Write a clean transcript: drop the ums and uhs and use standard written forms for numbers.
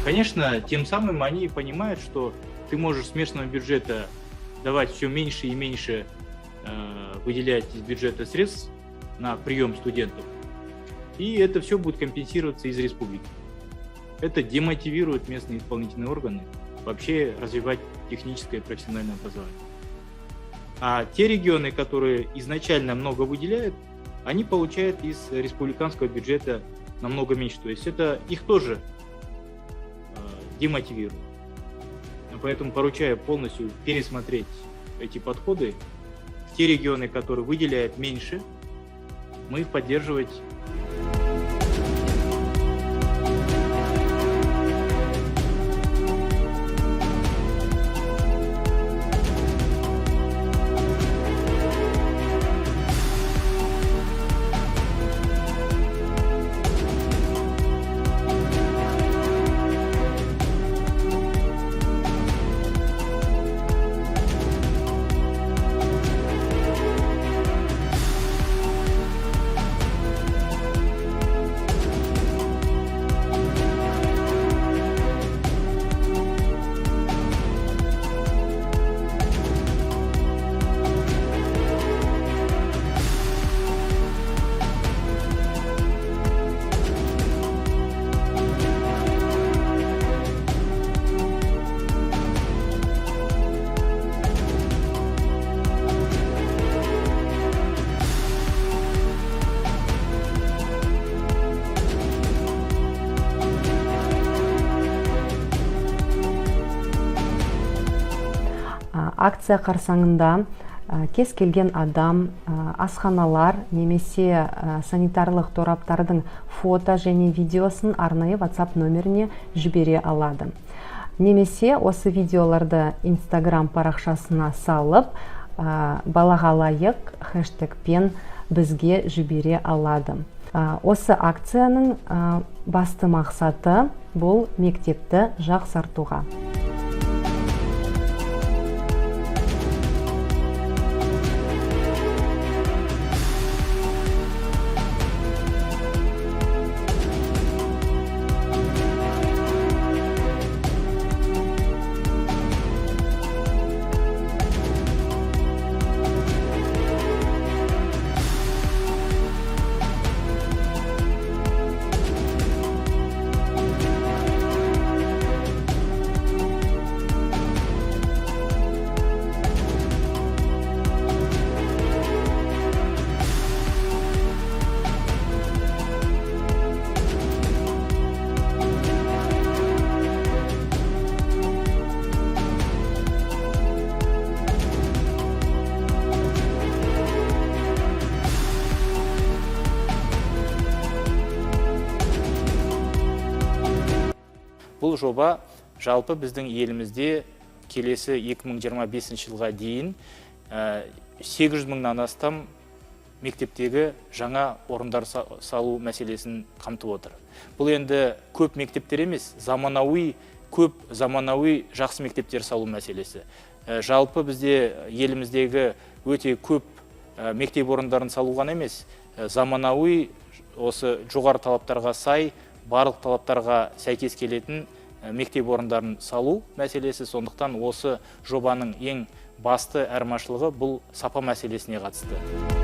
Конечно, тем самым они понимают, что ты можешь с местного бюджета давать все меньше и меньше, выделять из бюджета средств на прием студентов, и это все будет компенсироваться из республики. Это демотивирует местные исполнительные органы вообще развивать техническое и профессиональное образование. А те регионы, которые изначально много выделяют, они получают из республиканского бюджета намного меньше. То есть это их тоже демотивирует. Поэтому поручаю полностью пересмотреть эти подходы. В те регионы, которые выделяют меньше, мы их поддерживать. Акция қарсаңында кез келген адам асханалар немесе санитарлық тораптардың фото және видеосын арнайы WhatsApp нөміріне жібере алады. Немесе осы видеоларды Instagram парақшасына салып, балаға лайық хэштегпен бізге жібере алады. Осы акцияның басты мақсаты бұл мектепті жақсартуға. Бұл жоба жалпы біздің елімізде келесі 2025 жылға дейін 800 мыңнан астам мектептегі жаңа орындар салу мәселесін қамтып отыр. Бұл енді көп мектептер емес, көп заманауи жақсы мектептер салу мәселесі. Жалпы бізде еліміздегі өте көп мектеп орындарын салу ғана емес, заманауи осы жоғары талаптарға сай, барлық талаптарға сәйкес келетін мектеп орындарын салу мәселесі. Сондықтан осы жобаның ең басты айырмашылығы бұл сапа мәселесіне қатысты.